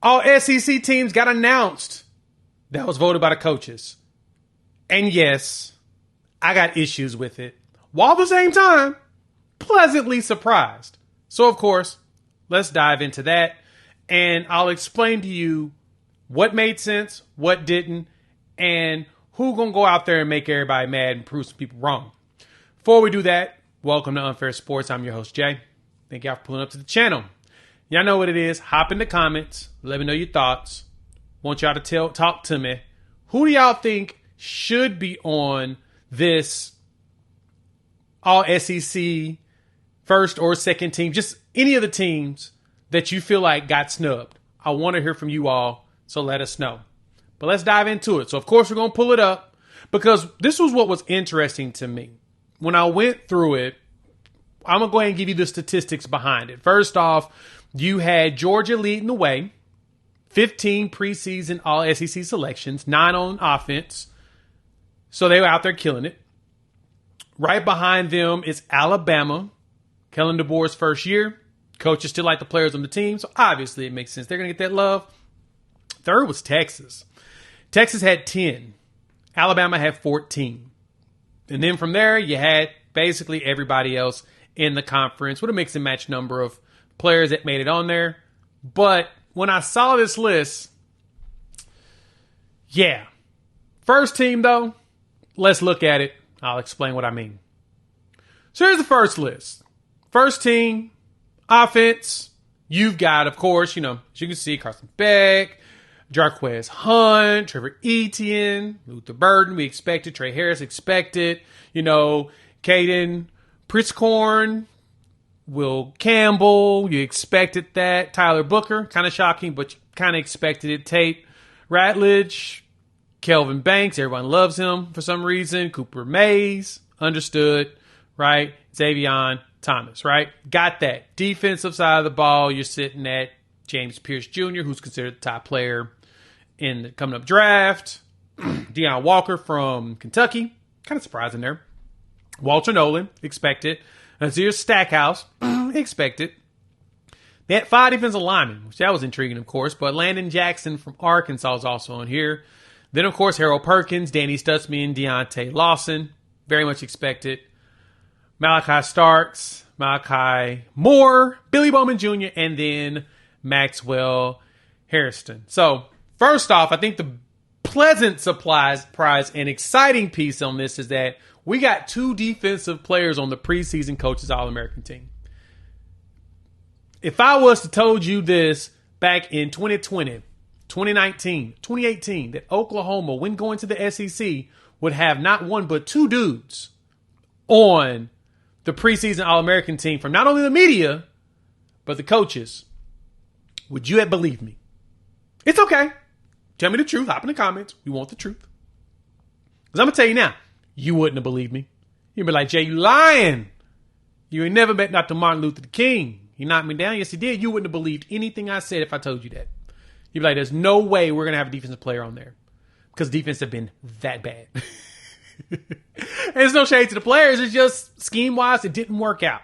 all SEC teams got announced. That was voted by the coaches. And yes, I got issues with it. While at the same time, pleasantly surprised. So, of course, let's dive into that. And I'll explain to you what made sense, what didn't, and who gonna go out there and make everybody mad and prove some people wrong. Before we do that, welcome to Unfair Sports. I'm your host, Jay. Thank y'all for pulling up to the channel. Y'all know what it is. Hop in the comments. Let me know your thoughts. Want y'all to talk to me. Who do y'all think should be on this all SEC first or second team? Just any of the teams that you feel like got snubbed. I want to hear from you all, so let us know. But let's dive into it. So, of course, we're going to pull it up because this was what was interesting to me. When I went through it, I'm going to go ahead and give you the statistics behind it. First off, you had Georgia leading the way. 15 preseason all-SEC selections, 9 on offense. So they were out there killing it. Right behind them is Alabama. Kellen DeBoer's first year. Coaches still like the players on the team, so obviously it makes sense. They're going to get that love. Third was Texas. Texas had 10. Alabama had 14. And then from there, you had basically everybody else in the conference with a mix and match number of players that made it on there. But when I saw this list, yeah. First team, though, let's look at it. I'll explain what I mean. So here's the first list. First team, offense. You've got, of course, as you can see, Carson Beck, Jarquez Hunt, Trevor Etienne, Luther Burden, we expected. Trey Harris expected. Caden Pritzcorn, Will Campbell, you expected that. Tyler Booker, kind of shocking, but you kind of expected it. Tate Ratledge, Kelvin Banks, everyone loves him for some reason. Cooper Mays, understood, right? Xavion Thomas, right? Got that. Defensive side of the ball, you're sitting at James Pierce Jr., who's considered the top player in the coming up draft. Deion Walker from Kentucky, kind of surprising there. Walter Nolan, expected. Nazir Stackhouse, expected. They had 5 defensive linemen, which that was intriguing, of course. But Landon Jackson from Arkansas is also on here. Then, of course, Harold Perkins, Danny Stutzman, Deontay Lawson, very much expected. Malachi Starks, Malachi Moore, Billy Bowman Jr., and then Maxwell Hairston. So, first off, I think the pleasant surprise and exciting piece on this is that we got 2 defensive players on the preseason coaches All-American team. If I was to told you this back in 2020, 2019, 2018, that Oklahoma, when going to the SEC, would have not one but 2 dudes on the preseason All-American team from not only the media, but the coaches, would you have believed me? It's okay. Tell me the truth. Hop in the comments. We want the truth. Because I'm going to tell you now, you wouldn't have believed me. You'd be like, Jay, you lying. You ain't never met Dr. Martin Luther King. He knocked me down. Yes, he did. You wouldn't have believed anything I said if I told you that. You'd be like, there's no way we're going to have a defensive player on there. Because defense have been that bad. And there's no shade to the players. It's just scheme-wise, it didn't work out.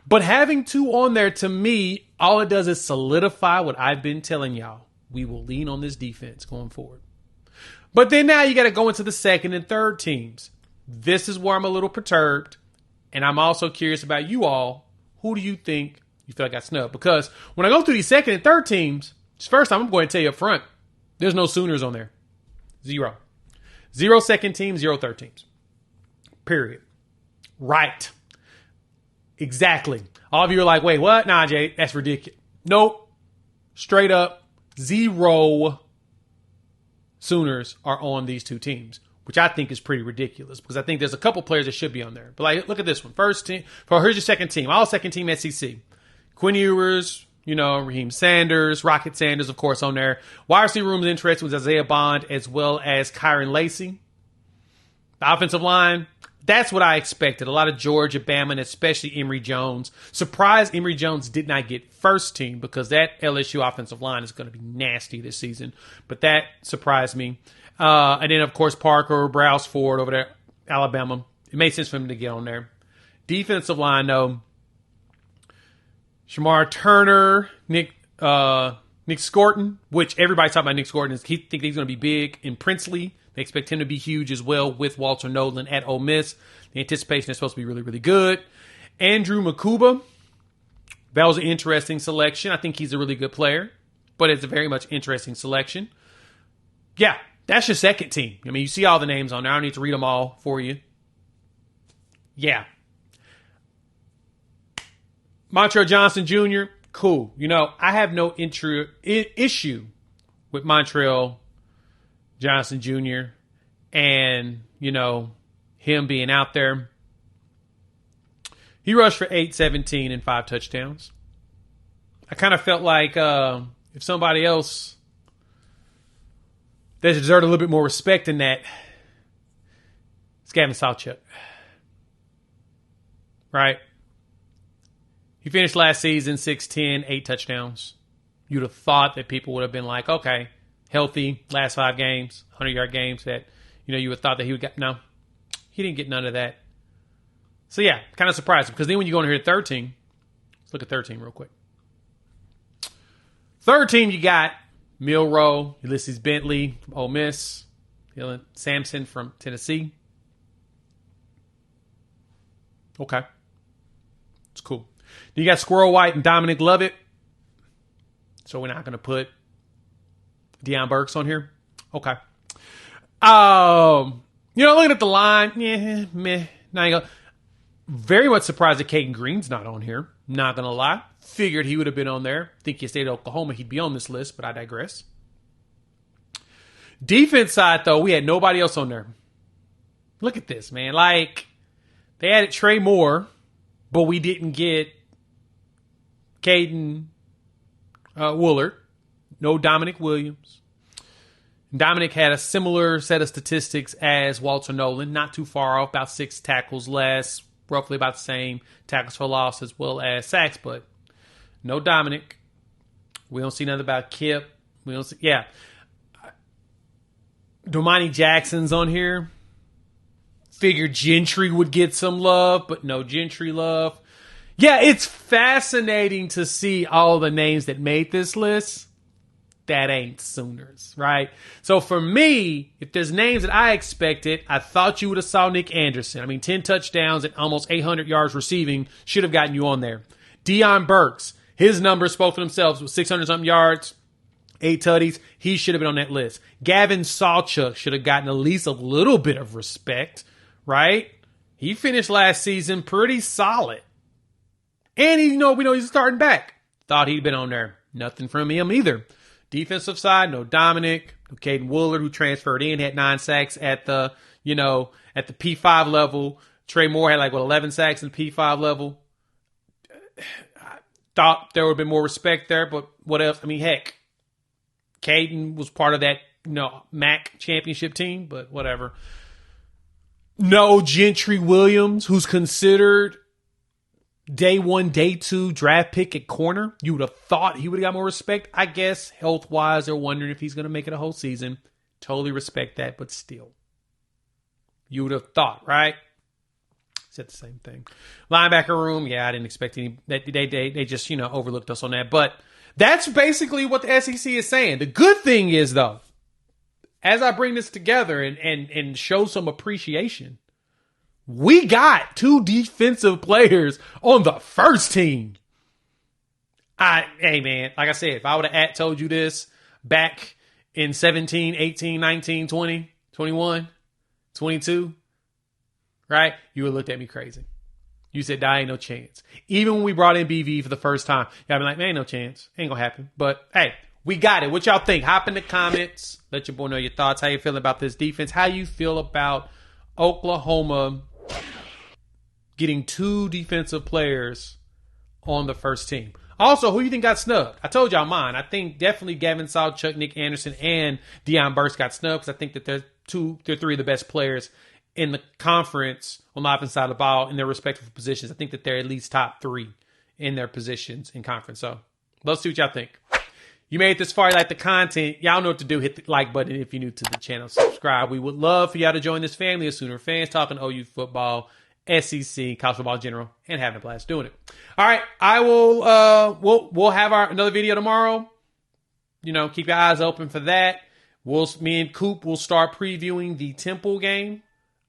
But having 2 on there, to me, all it does is solidify what I've been telling y'all. We will lean on this defense going forward. But then now you got to go into the second and third teams. This is where I'm a little perturbed. And I'm also curious about you all. Who do you think you feel like got snubbed? Because when I go through these second and third teams, first I'm going to tell you up front, there's no Sooners on there. 0. 0 second teams, 0 third teams. Period. Right. Exactly. All of you are like, wait, what? Nah, Jay, that's ridiculous. Nope. Straight up, 0 Sooners are on these 2 teams, which I think is pretty ridiculous because I think there's a couple players that should be on there. But like, look at this one. First team. Here's your second team. All second team SEC. Quinn Ewers, Raheem Sanders, Rocket Sanders, of course, on there. Wide receiver room is interesting with Isaiah Bond as well as Kyron Lacey. The offensive line, that's what I expected. A lot of Georgia, Bama, and especially Emory Jones. Surprised Emory Jones did not get first team because that LSU offensive line is going to be nasty this season. But that surprised me. And then, of course, Parker, Browse Ford over there, Alabama. It made sense for him to get on there. Defensive line, though. Shamar Turner, Nick Nick Scorton, which everybody's talking about Nick Scorton, he think he's going to be big in Princely. They expect him to be huge as well with Walter Nolan at Ole Miss. The anticipation is supposed to be really, really good. Andrew Makuba, that was an interesting selection. I think he's a really good player, but it's a very much interesting selection. Yeah, that's your second team. I mean, you see all the names on there. I don't need to read them all for you. Yeah. Montrell Johnson Jr., cool. You know, I have no issue with Montrell Johnson Jr. and, you know, him being out there. He rushed for 817 and 5 touchdowns. I kind of felt like if somebody else that deserved a little bit more respect than that, it's Gavin Sawchuk. Right? He finished last season 6'10", 8 touchdowns. You'd have thought that people would have been like, okay, healthy, last 5 games, 100-yard games, that, you know, you would have thought that he would get. No, he didn't get none of that. So, yeah, kind of surprising. Because then when you go in here at third team, let's look at third team real quick. Third team, you got Milroe, Ulysses Bentley from Ole Miss, Dylan Sampson from Tennessee. Okay. It's cool. Then you got Squirrel White and Dominic Lovett. So we're not going to put Deion Burks on here. Okay. You know, looking at the line, yeah, meh. Now you go. Very much surprised that Caden Green's not on here. Not going to lie. Figured he would have been on there. Think he stayed at Oklahoma, he'd be on this list, but I digress. Defense side, though, we had nobody else on there. Look at this, man. Like, they added Trey Moore, but we didn't get Caden Woolard. No Dominic Williams. Dominic had a similar set of statistics as Walter Nolan. Not too far off. About 6 tackles less. Roughly about the same tackles for loss as well as sacks. But no Dominic. We don't see nothing about Kip. We don't see... Yeah. Domani Jackson's on here. Figured Gentry would get some love, but no Gentry love. Yeah, it's fascinating to see all the names that made this list. That ain't Sooners, right? So for me, if there's names that I expected, I thought you would have saw Nick Anderson. I mean, 10 touchdowns and almost 800 yards receiving should have gotten you on there. Deion Burks, his numbers spoke for themselves with 600-something yards, 8 tutties. He should have been on that list. Gavin Sawchuk should have gotten at least a little bit of respect, right? He finished last season pretty solid. And we know he's starting back. Thought he'd been on there. Nothing from him either. Defensive side, no Dominic, no Caden Woolard, who transferred in, had 9 sacks at the P5 level. Trey Moore had 11 sacks in the P5 level. I thought there would have been more respect there, but what else? I mean, heck, Caden was part of that, MAC championship team, but whatever. No Gentry Williams, who's considered day 1, day 2 draft pick at corner. You would have thought he would have got more respect. I guess health-wise, they're wondering if he's going to make it a whole season. Totally respect that, but still. You would have thought, right? Said the same thing. Linebacker room, yeah, I didn't expect any. They just, overlooked us on that. But that's basically what the SEC is saying. The good thing is, though, as I bring this together and show some appreciation, we got 2 defensive players on the first team. Hey, man, like I said, if I would have told you this back in 17, 18, 19, 20, 21, 22, right, you would have looked at me crazy. You said, there ain't no chance. Even when we brought in BV for the first time, y'all been like, man, ain't no chance. Ain't going to happen. But, hey, we got it. What y'all think? Hop in the comments. Let your boy know your thoughts. How you feel about this defense? How you feel about Oklahoma getting 2 defensive players on the first team? Also, who you think got snubbed? I told y'all mine. I think definitely Gavin Sawchuk, Nick Anderson, and Deion Burks got snubbed because I think that they're 3 of the best players in the conference on the offensive side of the ball in their respective positions. I think that they're at least top 3 in their positions in conference. So let's see what y'all think. You made it this far, you like the content, y'all know what to do. Hit the like button if you're new to the channel. Subscribe. We would love for y'all to join this family of Sooner fans talking OU football, SEC, college football in general, and having a blast doing it. All right, I will. We'll have another video tomorrow. keep your eyes open for that. Me and Coop will start previewing the Temple game.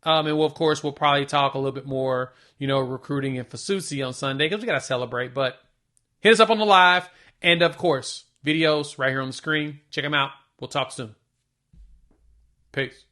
And we'll probably talk a little bit more, recruiting in Fasusi on Sunday because we got to celebrate. But hit us up on the live. And of course, videos right here on the screen. Check them out. We'll talk soon. Peace.